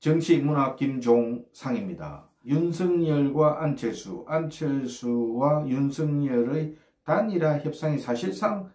정치문학 김종상입니다. 윤석열과 안철수와 윤석열의 단일화 협상이 사실상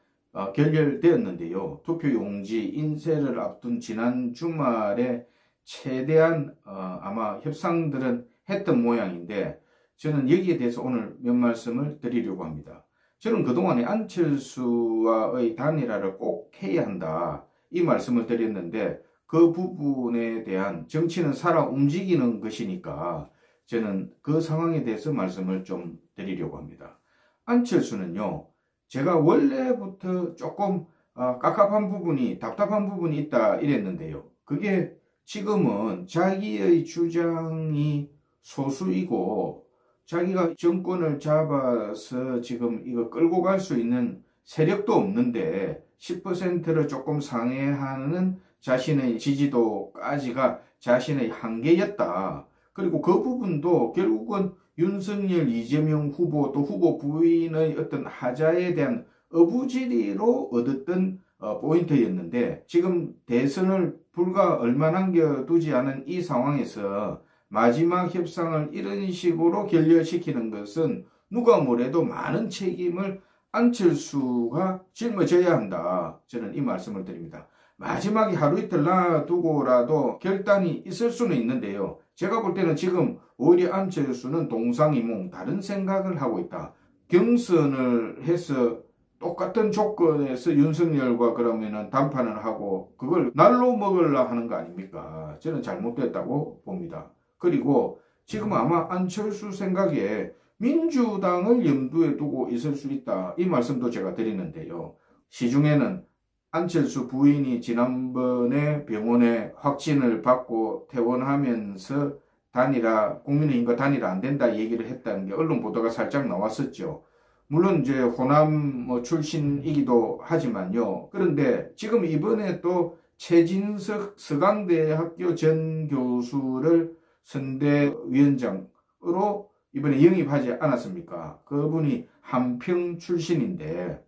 결렬되었는데요. 투표용지 인쇄를 앞둔 지난 주말에 최대한 아마 협상들은 했던 모양인데, 저는 여기에 대해서 오늘 몇 말씀을 드리려고 합니다. 저는 그동안에 안철수와의 단일화를 꼭 해야 한다, 이 말씀을 드렸는데, 그 부분에 대한, 정치는 살아 움직이는 것이니까 저는 그 상황에 대해서 말씀을 좀 드리려고 합니다. 안철수는요, 제가 원래부터 조금 깝깝한 부분이, 답답한 부분이 있다 이랬는데요. 그게 지금은 자기의 주장이 소수이고 자기가 정권을 잡아서 지금 이거 끌고 갈 수 있는 세력도 없는데 10%를 조금 상회하는 자신의 지지도까지가 자신의 한계였다. 그리고 그 부분도 결국은 윤석열, 이재명 후보 또 후보 부인의 어떤 하자에 대한 어부지리로 얻었던 포인트였는데, 지금 대선을 불과 얼마 남겨두지 않은 이 상황에서 마지막 협상을 이런 식으로 결렬시키는 것은 누가 뭐래도 많은 책임을 안철수가 짊어져야 한다, 저는 이 말씀을 드립니다. 마지막에 하루 이틀 놔두고라도 결단이 있을 수는 있는데요. 제가 볼 때는 지금 오히려 안철수는 동상이몽, 다른 생각을 하고 있다. 경선을 해서 똑같은 조건에서 윤석열과 그러면은 담판을 하고 그걸 날로 먹으려 하는 거 아닙니까? 저는 잘못됐다고 봅니다. 그리고 지금 아마 안철수 생각에 민주당을 염두에 두고 있을 수 있다, 이 말씀도 제가 드리는데요. 시중에는 안철수 부인이 지난번에 병원에 확진을 받고 퇴원하면서 국민의힘과 단일화 안 된다 얘기를 했다는 게 언론 보도가 살짝 나왔었죠. 물론 이제 호남 출신이기도 하지만요. 그런데 지금 이번에 또 최진석 서강대학교 전 교수를 선대위원장으로 이번에 영입하지 않았습니까? 그분이 한평 출신인데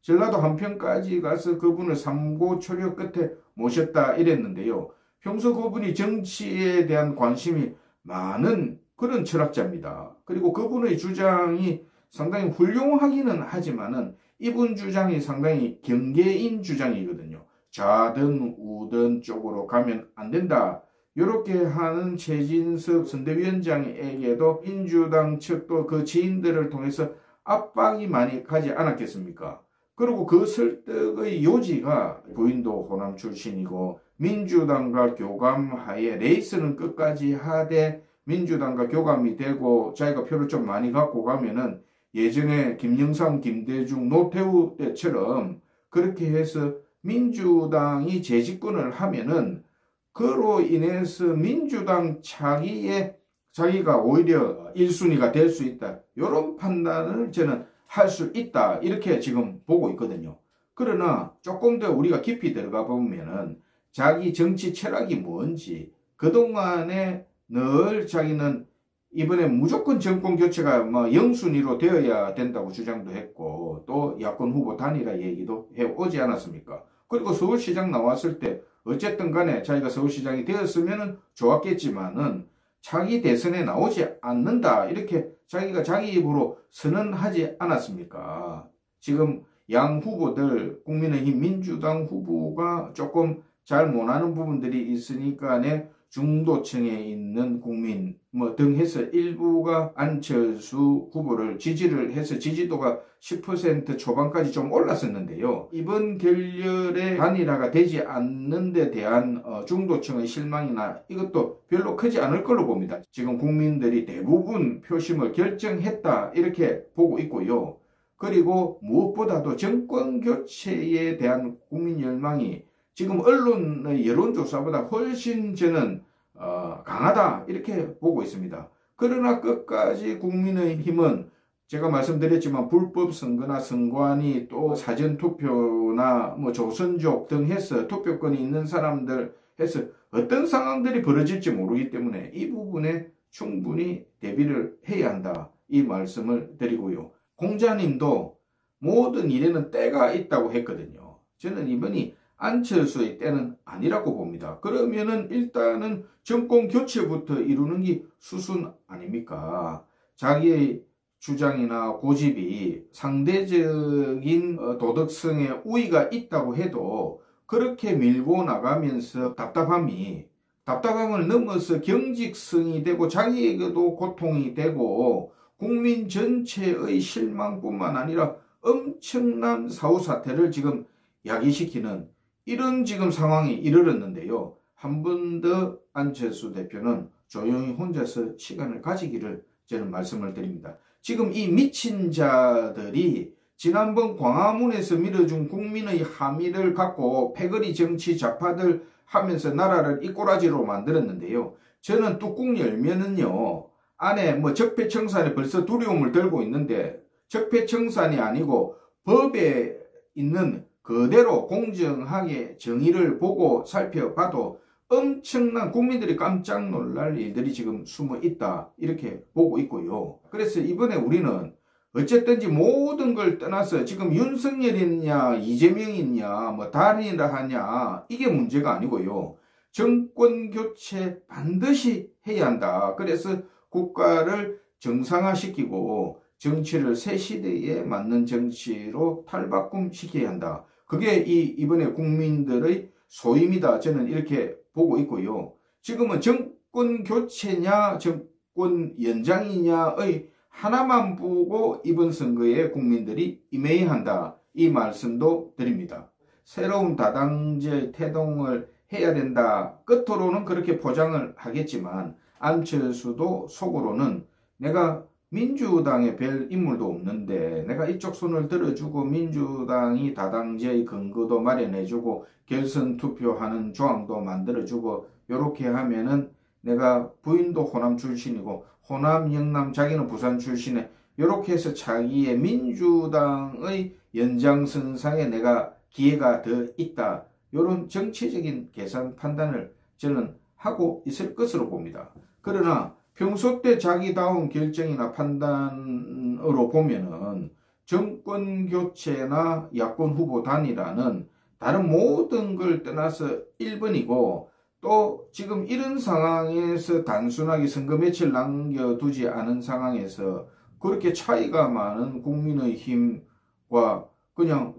전라도 한평까지 가서 그분을 삼고초려 끝에 모셨다 이랬는데요. 평소 그분이 정치에 대한 관심이 많은 그런 철학자입니다. 그리고 그분의 주장이 상당히 훌륭하기는 하지만은 이분 주장이 상당히 경계인 주장이거든요. 좌든 우든 쪽으로 가면 안 된다, 이렇게 하는 최진석 선대위원장에게도 민주당 측도 그 지인들을 통해서 압박이 많이 가지 않았겠습니까? 그리고 그 설득의 요지가 부인도 호남 출신이고 민주당과 교감하에 레이스는 끝까지 하되 민주당과 교감이 되고 자기가 표를 좀 많이 갖고 가면은 예전에 김영삼, 김대중, 노태우 때처럼 그렇게 해서 민주당이 재집권을 하면은 그로 인해서 민주당 자기가 오히려 1순위가 될 수 있다, 이런 판단을 저는 할 수 있다, 이렇게 지금 보고 있거든요. 그러나 조금 더 우리가 깊이 들어가 보면은 자기 정치 철학이 뭔지, 그동안에 늘 자기는 이번에 무조건 정권 교체가 0순위로 되어야 된다고 주장도 했고 또 야권 후보 단일화 얘기도 해오지 않았습니까? 그리고 서울시장 나왔을 때 어쨌든 간에 자기가 서울시장이 되었으면 좋았겠지만은 차기 대선에 나오지 않는다, 이렇게 자기가 자기 입으로 선언하지 않았습니까? 지금 양 후보들, 국민의힘, 민주당 후보가 조금 잘 못하는 부분들이 있으니까 중도층에 있는 국민 등 해서 일부가 안철수 후보를 지지를 해서 지지도가 10% 초반까지 좀 올랐었는데요. 이번 결렬의 단일화가 되지 않는 데 대한 중도층의 실망이나 이것도 별로 크지 않을 걸로 봅니다. 지금 국민들이 대부분 표심을 결정했다, 이렇게 보고 있고요. 그리고 무엇보다도 정권 교체에 대한 국민 열망이 지금 언론의 여론조사보다 훨씬 저는 강하다, 이렇게 보고 있습니다. 그러나 끝까지 국민의힘은 제가 말씀드렸지만 불법 선거나 선관위 또 사전투표나 조선족 등 해서 투표권이 있는 사람들 해서 어떤 상황들이 벌어질지 모르기 때문에 이 부분에 충분히 대비를 해야 한다, 이 말씀을 드리고요. 공자님도 모든 일에는 때가 있다고 했거든요. 저는 이번이 안철수의 때는 아니라고 봅니다. 그러면은 일단은 정권 교체부터 이루는 게 수순 아닙니까? 자기의 주장이나 고집이 상대적인 도덕성에 우위가 있다고 해도 그렇게 밀고 나가면서 답답함을 넘어서 경직성이 되고 자기에게도 고통이 되고 국민 전체의 실망뿐만 아니라 엄청난 사후사태를 지금 야기시키는 이런 지금 상황이 이르렀는데요. 한 번 더 안철수 대표는 조용히 혼자서 시간을 가지기를 저는 말씀을 드립니다. 지금 이 미친 자들이 지난번 광화문에서 밀어준 국민의 함의를 갖고 패거리 정치 좌파들 하면서 나라를 이 꼬라지로 만들었는데요. 저는 뚜껑 열면은요, 안에 적폐청산에 벌써 두려움을 들고 있는데, 적폐청산이 아니고 법에 있는 그대로 공정하게 정의를 보고 살펴봐도 엄청난 국민들이 깜짝 놀랄 일들이 지금 숨어 있다, 이렇게 보고 있고요. 그래서 이번에 우리는 어쨌든지 모든 걸 떠나서 지금 윤석열이냐 이재명이냐 단일화 하냐 이게 문제가 아니고요. 정권 교체 반드시 해야 한다. 그래서 국가를 정상화시키고 정치를 새 시대에 맞는 정치로 탈바꿈 시켜야 한다. 그게 이번에 국민들의 소임이다. 저는 이렇게 보고 있고요. 지금은 정권 교체냐 정권 연장이냐의 하나만 보고 이번 선거에 국민들이 임해야 한다. 이 말씀도 드립니다. 새로운 다당제의 태동을 해야 된다. 끝으로는 그렇게 포장을 하겠지만 안철수도 속으로는 내가 민주당에 별 인물도 없는데 내가 이쪽 손을 들어주고 민주당이 다당제의 근거도 마련해주고 결선 투표하는 조항도 만들어주고 이렇게 하면은 내가 부인도 호남 출신이고 호남, 영남, 자기는 부산 출신에 이렇게 해서 자기의 민주당의 연장선상에 내가 기회가 더 있다. 이런 정치적인 계산 판단을 저는 하고 있을 것으로 봅니다. 그러나 평소 때 자기다운 결정이나 판단으로 보면은 정권 교체나 야권 후보 단일화는 다른 모든 걸 떠나서 1번이고 또 지금 이런 상황에서 단순하게 선거 며칠 남겨두지 않은 상황에서 그렇게 차이가 많은 국민의힘과 그냥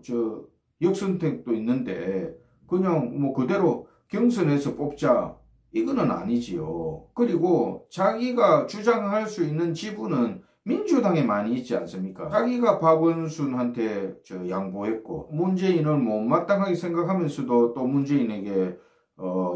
역선택도 있는데 그냥 그대로 경선에서 뽑자 이거는 아니지요. 그리고 자기가 주장할 수 있는 지분은 민주당에 많이 있지 않습니까? 자기가 박원순한테 양보했고 문재인을 못마땅하게 생각하면서도 또 문재인에게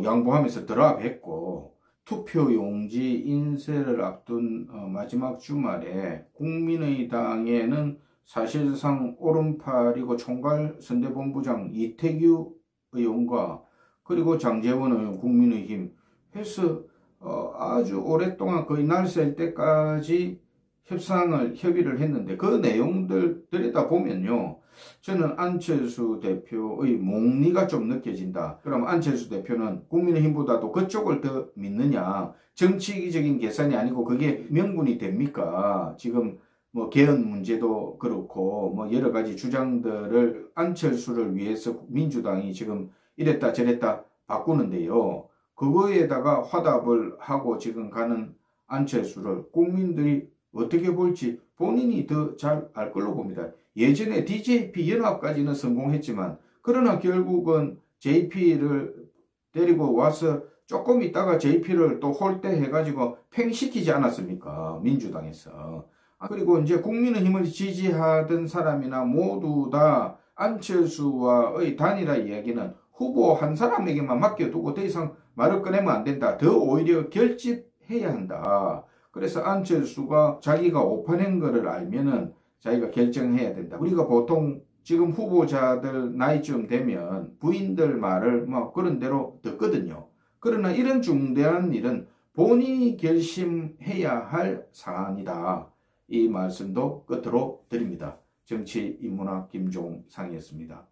양보하면서 드랍했고 투표용지 인쇄를 앞둔 마지막 주말에 국민의당에는 사실상 오른팔이고 총괄선대본부장 이태규 의원과 그리고 장제원 의원 국민의힘 해서 아주 오랫동안 거의 날 셀 때까지 협의를 했는데 그 내용들 들여다보면요. 저는 안철수 대표의 몽리가 좀 느껴진다. 그럼 안철수 대표는 국민의힘보다도 그쪽을 더 믿느냐. 정치적인 계산이 아니고 그게 명분이 됩니까? 지금 개헌 문제도 그렇고 여러 가지 주장들을 안철수를 위해서 민주당이 지금 이랬다 저랬다 바꾸는데요. 그거에다가 화답을 하고 지금 가는 안철수를 국민들이 어떻게 볼지 본인이 더 잘 알 걸로 봅니다. 예전에 DJP 연합까지는 성공했지만 그러나 결국은 JP를 데리고 와서 조금 있다가 JP를 또 홀대해가지고 팽시키지 않았습니까? 민주당에서. 그리고 이제 국민의힘을 지지하던 사람이나 모두 다 안철수와의 단일화 이야기는 후보 한 사람에게만 맡겨두고 더 이상 말을 꺼내면 안 된다. 더 오히려 결집해야 한다. 그래서 안철수가 자기가 오판한 거를 알면은 자기가 결정해야 된다. 우리가 보통 지금 후보자들 나이쯤 되면 부인들 말을 그런 대로 듣거든요. 그러나 이런 중대한 일은 본인이 결심해야 할 사안이다. 이 말씀도 끝으로 드립니다. 정치인문학 김종상이었습니다.